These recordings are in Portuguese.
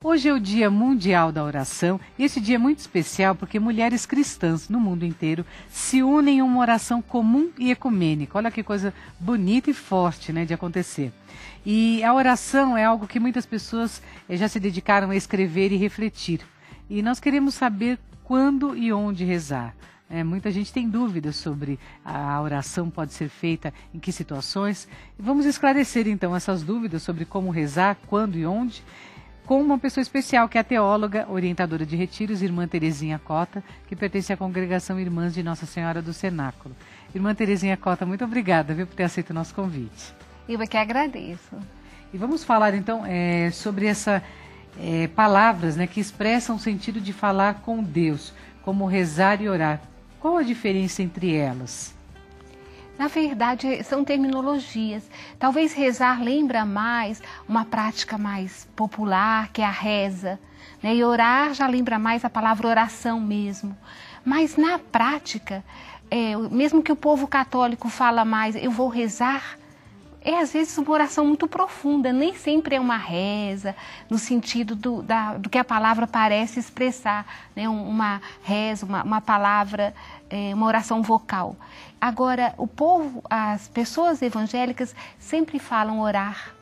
Hoje é o Dia Mundial da Oração e esse dia é muito especial porque mulheres cristãs no mundo inteiro se unem em uma oração comum e ecumênica. Olha que coisa bonita e forte, né, de acontecer. E a oração é algo que muitas pessoas já se dedicaram a escrever e refletir. E nós queremos saber quando e onde rezar. Muita gente tem dúvidas sobre a oração pode ser feita em que situações. Vamos esclarecer então essas dúvidas sobre como rezar, quando e onde, com uma pessoa especial que é a teóloga, orientadora de retiros, irmã Terezinha Cota, que pertence à congregação Irmãs de Nossa Senhora do Cenáculo. Irmã Terezinha Cota, muito obrigada, viu, por ter aceito o nosso convite. Eu é que agradeço. E vamos falar então sobre essas palavras, né, que expressam o sentido de falar com Deus, como rezar e orar. Qual a diferença entre elas? Na verdade, são terminologias. Talvez rezar lembra mais uma prática mais popular, que é a reza, né? E orar já lembra mais a palavra oração mesmo. Mas na prática, mesmo que o povo católico fala mais, eu vou rezar, às vezes uma oração muito profunda, nem sempre é uma reza, no sentido do que a palavra parece expressar, né? Uma reza, uma palavra, uma oração vocal. Agora, o povo, as pessoas evangélicas sempre falam orar,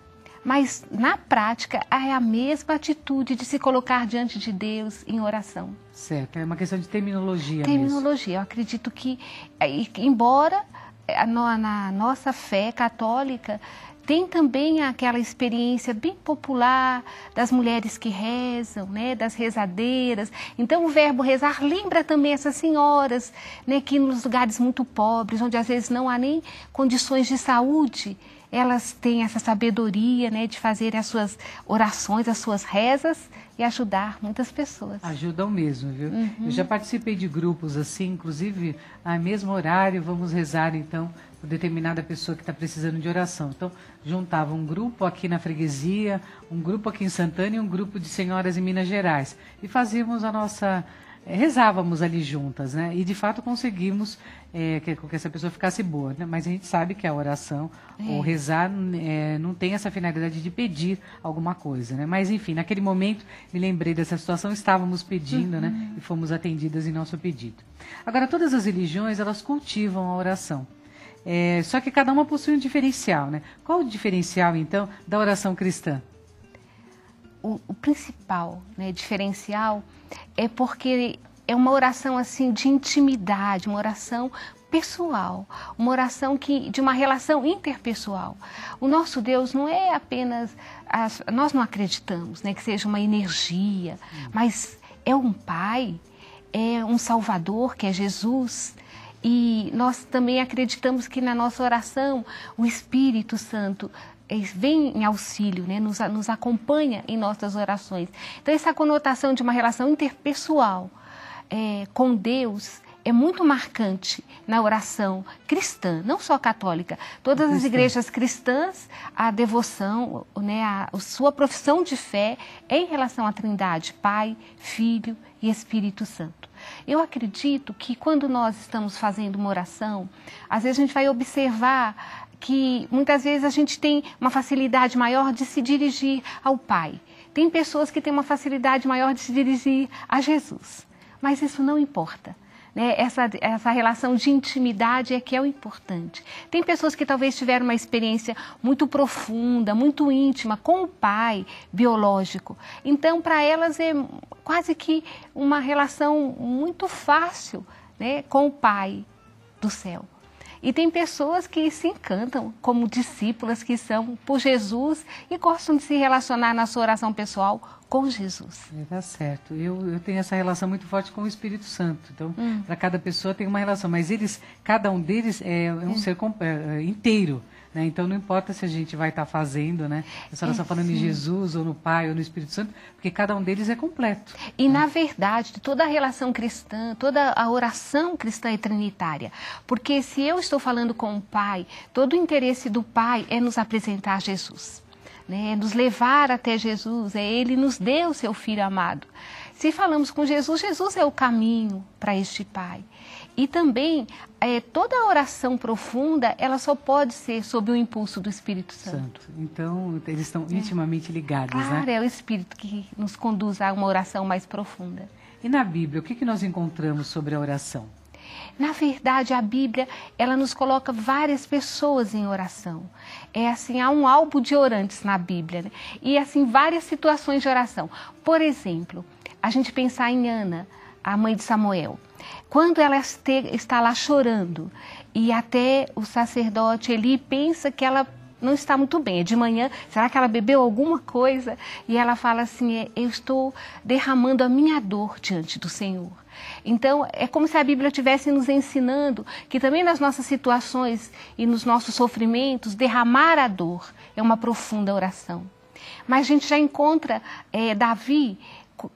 mas na prática é a mesma atitude de se colocar diante de Deus em oração. Certo, é uma questão de terminologia mesmo. Terminologia, eu acredito que, embora na nossa fé católica tem também aquela experiência bem popular das mulheres que rezam, né, das rezadeiras. Então o verbo rezar lembra também essas senhoras, né, que nos lugares muito pobres, onde às vezes não há nem condições de saúde, elas têm essa sabedoria, né, de fazerem as suas orações, as suas rezas e ajudar muitas pessoas. Ajudam mesmo, viu? Uhum. Eu já participei de grupos assim, inclusive, ao mesmo horário, vamos rezar então por determinada pessoa que está precisando de oração. Então, juntava um grupo aqui na freguesia, um grupo aqui em Santana e um grupo de senhoras em Minas Gerais. E fazíamos a nossa... rezávamos ali juntas, né? E de fato conseguimos que essa pessoa ficasse boa, né? Mas a gente sabe que a oração ou rezar não tem essa finalidade de pedir alguma coisa, né? Mas enfim, naquele momento me lembrei dessa situação, estávamos pedindo, né? E fomos atendidas em nosso pedido. Agora, todas as religiões, elas cultivam a oração. Só que cada uma possui um diferencial, né? Qual o diferencial, então, da oração cristã? O principal, né, diferencial é porque é uma oração assim de intimidade, uma oração pessoal, uma oração de uma relação interpessoal. O nosso Deus não é apenas, nós não acreditamos, né, que seja uma energia, mas é um Pai, é um Salvador, que é Jesus. E nós também acreditamos que na nossa oração o Espírito Santo vem em auxílio, né? nos acompanha em nossas orações. Então, essa conotação de uma relação interpessoal com Deus é muito marcante na oração cristã, não só católica. Todas as igrejas cristãs, a devoção, né, a sua profissão de fé é em relação à Trindade, Pai, Filho e Espírito Santo. Eu acredito que quando nós estamos fazendo uma oração, às vezes a gente vai observar que muitas vezes a gente tem uma facilidade maior de se dirigir ao Pai. Tem pessoas que têm uma facilidade maior de se dirigir a Jesus, mas isso não importa. Né? Essa relação de intimidade é que é o importante. Tem pessoas que talvez tiveram uma experiência muito profunda, muito íntima com o pai biológico. Então, para elas é quase que uma relação muito fácil, né, com o Pai do céu. E tem pessoas que se encantam como discípulas que são por Jesus e gostam de se relacionar na sua oração pessoal com Jesus. Tá certo. Eu tenho essa relação muito forte com o Espírito Santo. Então, para cada pessoa tem uma relação. Mas cada um deles é um ser inteiro. Né? Então, não importa se a gente vai estar fazendo, né? A senhora está falando em Jesus, ou no Pai, ou no Espírito Santo, porque cada um deles é completo. E, na verdade, toda a relação cristã, toda a oração cristã é trinitária. Porque se eu estou falando com o Pai, todo o interesse do Pai é nos apresentar Jesus. Né, nos levar até Jesus, Ele nos deu o seu Filho amado. Se falamos com Jesus, Jesus é o caminho para este Pai. E também, toda oração profunda, ela só pode ser sob o impulso do Espírito Santo. Então, eles estão intimamente ligados, né? Claro, é o Espírito que nos conduz a uma oração mais profunda. E na Bíblia, o que nós encontramos sobre a oração? Na verdade, a Bíblia, ela nos coloca várias pessoas em oração. Assim, há um álbum de orantes na Bíblia, né? E assim, várias situações de oração. Por exemplo, a gente pensar em Ana, a mãe de Samuel. Quando ela está lá chorando e até o sacerdote Eli pensa que ela não está muito bem, é de manhã, será que ela bebeu alguma coisa? E ela fala assim, eu estou derramando a minha dor diante do Senhor. Então, é como se a Bíblia estivesse nos ensinando que também nas nossas situações e nos nossos sofrimentos, derramar a dor é uma profunda oração. Mas a gente já encontra Davi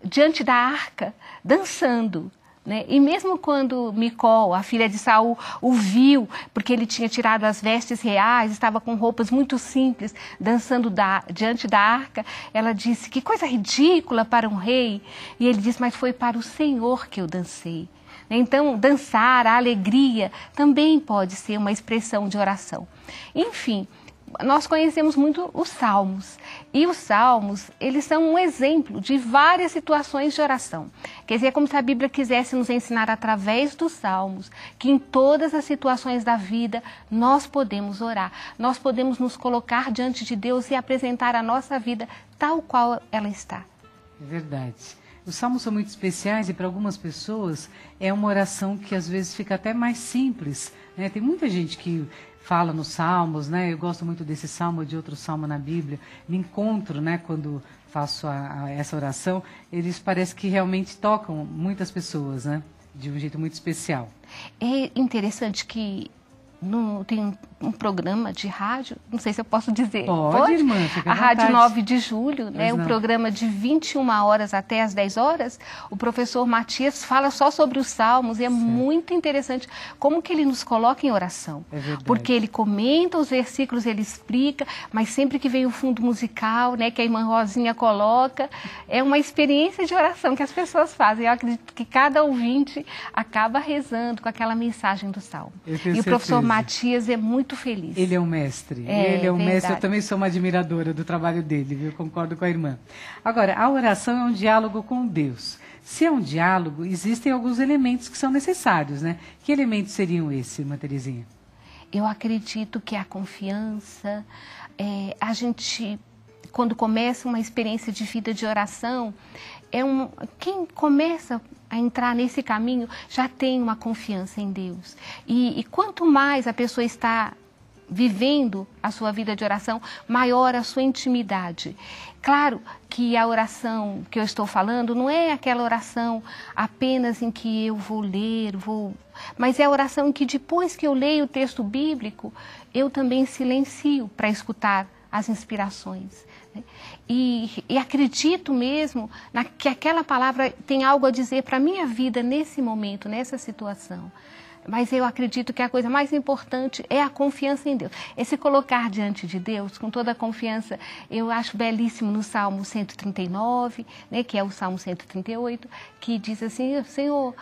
diante da arca, dançando. Né? E mesmo quando Micol, a filha de Saul, o viu, porque ele tinha tirado as vestes reais, estava com roupas muito simples, dançando diante da arca, ela disse, que coisa ridícula para um rei. E ele disse, mas foi para o Senhor que eu dancei. Então, dançar, a alegria, também pode ser uma expressão de oração. Enfim, nós conhecemos muito os Salmos. E os Salmos, eles são um exemplo de várias situações de oração. Quer dizer, é como se a Bíblia quisesse nos ensinar através dos Salmos, que em todas as situações da vida nós podemos orar. Nós podemos nos colocar diante de Deus e apresentar a nossa vida tal qual ela está. É verdade. Os Salmos são muito especiais e para algumas pessoas é uma oração que às vezes fica até mais simples, né? Tem muita gente que fala nos Salmos, né? Eu gosto muito desse Salmo ou de outro Salmo na Bíblia. Me encontro, né, quando faço essa oração, eles parecem que realmente tocam muitas pessoas, né? De um jeito muito especial. É interessante que tem um programa de rádio, não sei se eu posso dizer. Pode? Irmã, fica à a Rádio vontade. 9 de Julho, né, um programa de 21 horas até as 10 horas, o professor Matias fala só sobre os Salmos e é muito interessante como que ele nos coloca em oração. É verdade. Porque ele comenta os versículos, ele explica, mas sempre que vem o fundo musical, né, que a irmã Rosinha coloca, é uma experiência de oração que as pessoas fazem. Eu acredito que cada ouvinte acaba rezando com aquela mensagem do Salmo. E o professor Matias é muito feliz. Ele é um mestre. Ele é um mestre. Eu também sou uma admiradora do trabalho dele, viu? Concordo com a irmã. Agora, a oração é um diálogo com Deus. Se é um diálogo, existem alguns elementos que são necessários, né? Que elementos seriam esses, irmã Terezinha? Eu acredito que a confiança, a gente, quando começa uma experiência de vida de oração, quem começa a entrar nesse caminho já tem uma confiança em Deus. E quanto mais a pessoa está vivendo a sua vida de oração, maior a sua intimidade. Claro que a oração que eu estou falando não é aquela oração apenas em que eu vou ler, mas é a oração em que depois que eu leio o texto bíblico, eu também silencio para escutar as inspirações. E acredito mesmo que aquela palavra tem algo a dizer para a minha vida nesse momento, nessa situação. Mas eu acredito que a coisa mais importante é a confiança em Deus. É se colocar diante de Deus com toda a confiança. Eu acho belíssimo no Salmo 139, né, que é o Salmo 138, que diz assim, Senhor,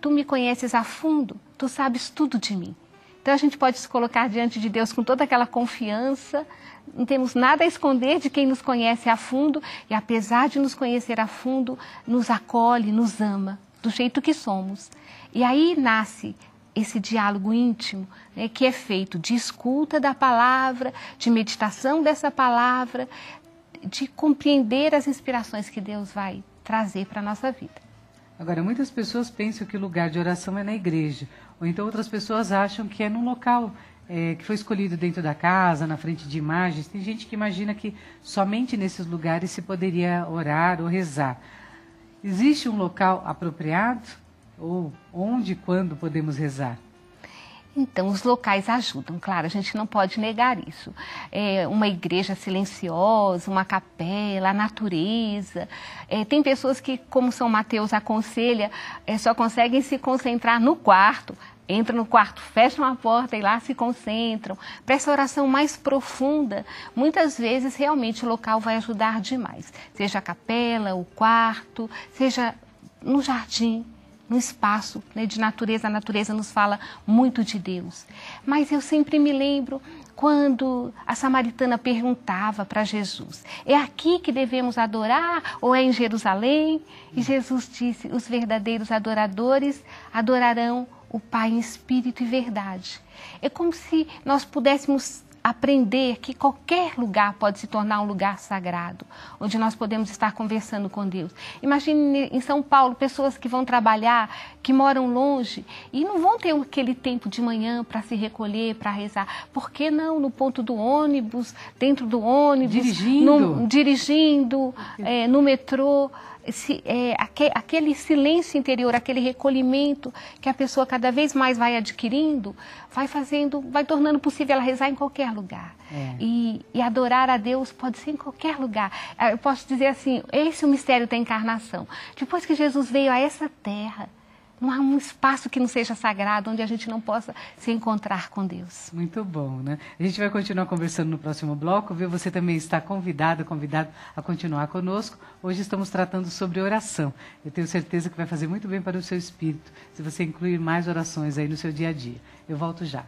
Tu me conheces a fundo, Tu sabes tudo de mim. Então a gente pode se colocar diante de Deus com toda aquela confiança, não temos nada a esconder de quem nos conhece a fundo e apesar de nos conhecer a fundo, nos acolhe, nos ama, do jeito que somos. E aí nasce esse diálogo íntimo, né, que é feito de escuta da palavra, de meditação dessa palavra, de compreender as inspirações que Deus vai trazer para a nossa vida. Agora, muitas pessoas pensam que o lugar de oração é na igreja, ou então outras pessoas acham que é num local que foi escolhido dentro da casa, na frente de imagens. Tem gente que imagina que somente nesses lugares se poderia orar ou rezar. Existe um local apropriado? Ou onde e quando podemos rezar? Então, os locais ajudam, claro, a gente não pode negar isso. Uma igreja silenciosa, uma capela, a natureza. Tem pessoas que, como São Mateus aconselha, só conseguem se concentrar no quarto, entram no quarto, fecham a porta e lá se concentram. Para essa oração mais profunda, muitas vezes realmente o local vai ajudar demais. Seja a capela, o quarto, seja no jardim, no espaço, né, de natureza. A natureza nos fala muito de Deus. Mas eu sempre me lembro quando a samaritana perguntava para Jesus: é aqui que devemos adorar ou é em Jerusalém? E Jesus disse: os verdadeiros adoradores adorarão o Pai em espírito e verdade. É como se nós pudéssemos aprender que qualquer lugar pode se tornar um lugar sagrado, onde nós podemos estar conversando com Deus. Imagine em São Paulo pessoas que vão trabalhar, que moram longe e não vão ter aquele tempo de manhã para se recolher, para rezar. Por que não no ponto do ônibus, dentro do ônibus, dirigindo, no metrô? Aquele silêncio interior, aquele recolhimento que a pessoa cada vez mais vai adquirindo, vai tornando possível ela rezar em qualquer lugar. E adorar a Deus pode ser em qualquer lugar. Eu posso dizer assim, esse é o mistério da encarnação. Depois que Jesus veio a essa terra, não há um espaço que não seja sagrado, onde a gente não possa se encontrar com Deus. Muito bom, né? A gente vai continuar conversando no próximo bloco, viu? Você também está convidado a continuar conosco. Hoje estamos tratando sobre oração. Eu tenho certeza que vai fazer muito bem para o seu espírito, se você incluir mais orações aí no seu dia a dia. Eu volto já.